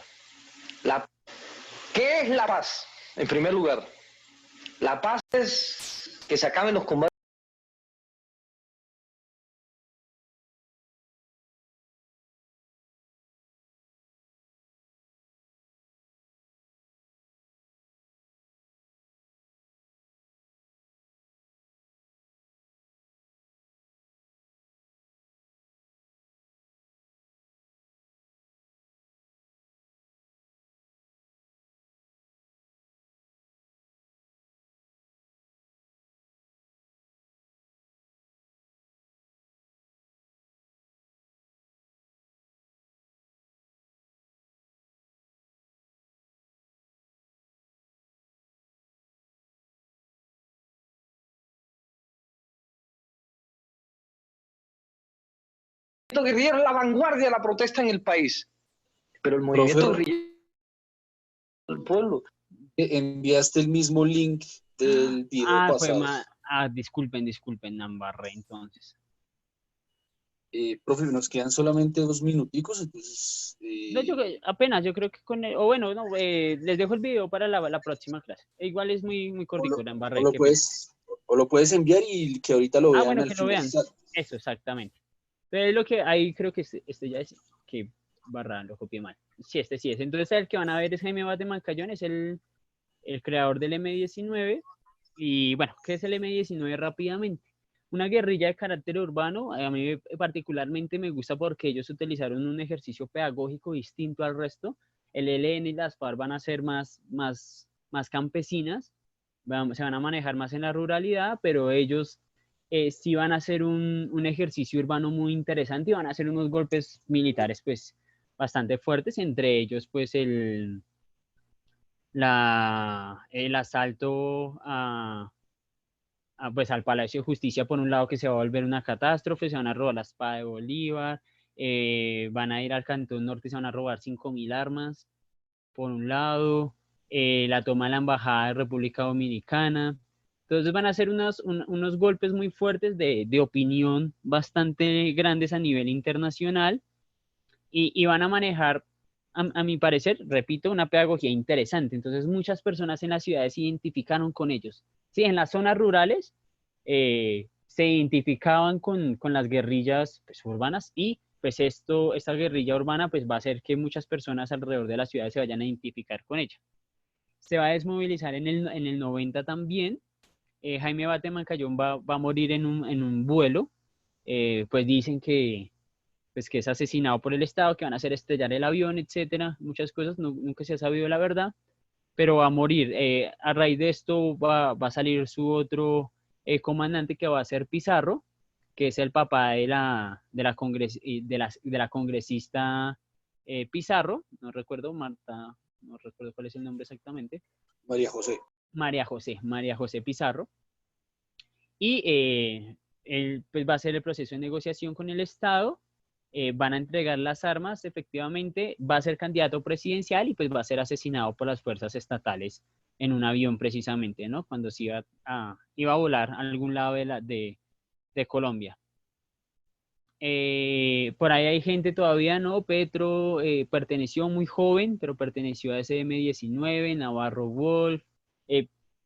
¿Qué es la paz? En primer lugar, la paz es que se acaben los combates. Guerrillero es la vanguardia de la protesta en el país, pero el movimiento guerrillero del pueblo. Enviaste el mismo link del video pasado. Disculpen, Nambarré, entonces. Profe, nos quedan solamente 2 minuticos, entonces... No, yo creo que con o bueno, no, les dejo el video para la próxima clase. Igual es muy, muy cortico, Nambarré. O lo puedes enviar y que ahorita lo vean. Bueno, que lo vean. Eso, exactamente. Entonces, lo que ahí creo que este ya es, que barra, lo copié mal. Sí, este sí es. Entonces, el que van a ver es Jaime Bate Mancayón, es el creador del M-19. Y bueno, ¿qué es el M-19 rápidamente? Una guerrilla de carácter urbano. A mí particularmente me gusta porque ellos utilizaron un ejercicio pedagógico distinto al resto. El ELN y las FARC van a ser más campesinas, se van a manejar más en la ruralidad, pero ellos sí van a hacer un ejercicio urbano muy interesante y van a hacer unos golpes militares pues bastante fuertes, entre ellos pues el asalto pues al Palacio de Justicia por un lado, que se va a volver una catástrofe, se van a robar la espada de Bolívar, van a ir al Cantón Norte, se van a robar 5.000 armas por un lado, la toma de la Embajada de República Dominicana. Entonces van a ser unos golpes muy fuertes de opinión bastante grandes a nivel internacional y van a manejar, a mi parecer, repito, una pedagogía interesante. Entonces muchas personas en las ciudades se identificaron con ellos. Sí, en las zonas rurales se identificaban con las guerrillas pues, urbanas y pues esta guerrilla urbana pues va a hacer que muchas personas alrededor de las ciudades se vayan a identificar con ella. Se va a desmovilizar en el 90 también. Jaime Bateman Cayón va a morir en un vuelo. Pues dicen que es asesinado por el Estado, que van a hacer estrellar el avión, etcétera, muchas cosas, nunca se ha sabido la verdad, pero va a morir. A raíz de esto va a salir su otro comandante, que va a ser Pizarro, que es el papá de la congresista Pizarro, no recuerdo, Marta, no recuerdo cuál es el nombre exactamente. María José Pizarro. Y él pues, va a hacer el proceso de negociación con el Estado, van a entregar las armas, efectivamente, va a ser candidato presidencial y pues va a ser asesinado por las fuerzas estatales en un avión precisamente, ¿no? Cuando se iba a volar a algún lado de Colombia. Por ahí hay gente todavía, ¿no? Petro perteneció muy joven, pero perteneció a SM-19, Navarro Wolf,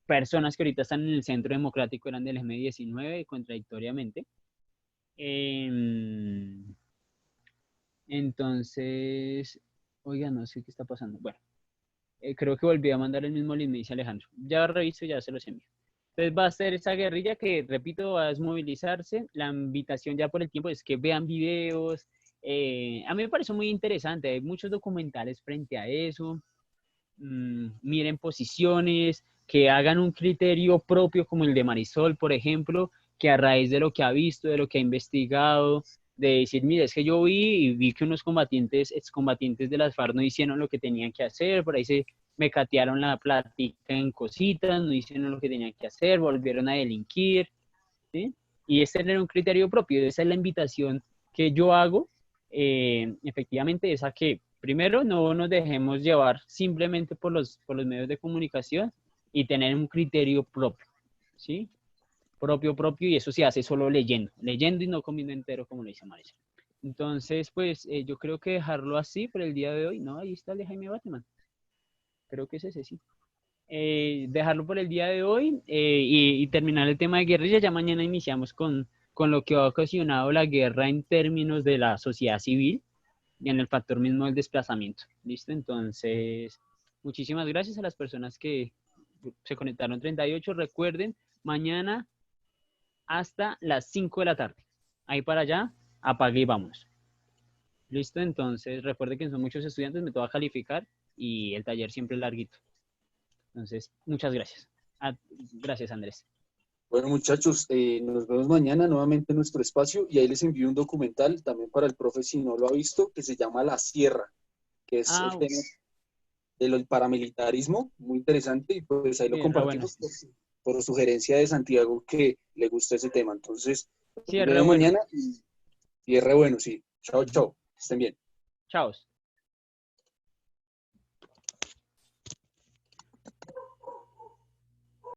personas que ahorita están en el Centro Democrático eran del M-19, contradictoriamente. Entonces, oiga, no sé qué está pasando. Bueno, creo que volví a mandar el mismo link, me dice Alejandro. Ya reviso, ya se los envío. Entonces va a ser esa guerrilla que, repito, va a desmovilizarse. La invitación ya por el tiempo es que vean videos. A mí me pareció muy interesante. Hay muchos documentales frente a eso. Miren posiciones, que hagan un criterio propio como el de Marisol, por ejemplo, que a raíz de lo que ha visto, de lo que ha investigado, de decir, mira, es que yo vi que unos excombatientes de las FARC no hicieron lo que tenían que hacer, por ahí se me catearon la plática en cositas, no hicieron lo que tenían que hacer, volvieron a delinquir, ¿sí? Y es tener un criterio propio. Esa es la invitación que yo hago, efectivamente, es a que primero no nos dejemos llevar simplemente por los medios de comunicación y tener un criterio propio, ¿sí? Propio, y eso se hace solo leyendo y no comiendo entero, como le dice Marisa. Entonces, pues, yo creo que dejarlo así por el día de hoy, ¿no? Ahí está el de Jaime Bateman. Creo que es ese, sí. Dejarlo por el día de hoy y terminar el tema de guerrilla. Ya mañana iniciamos con lo que ha ocasionado la guerra en términos de la sociedad civil y en el factor mismo del desplazamiento. ¿Listo? Entonces, muchísimas gracias a las personas que se conectaron 38. Recuerden, mañana hasta las 5 de la tarde. Ahí para allá, apague y vámonos. ¿Listo? Entonces, recuerden que son muchos estudiantes, me toca calificar y el taller siempre es larguito. Entonces, muchas gracias. Gracias, Andrés. Bueno, muchachos, nos vemos mañana nuevamente en nuestro espacio y ahí les envío un documental también para el profe si no lo ha visto, que se llama La Sierra, que es el tema del paramilitarismo, muy interesante, y pues ahí lo compartimos por sugerencia de Santiago, que le gusta ese tema. Entonces, nos vemos mañana y es re bueno, sí. Chao, chao. Estén bien. Chao.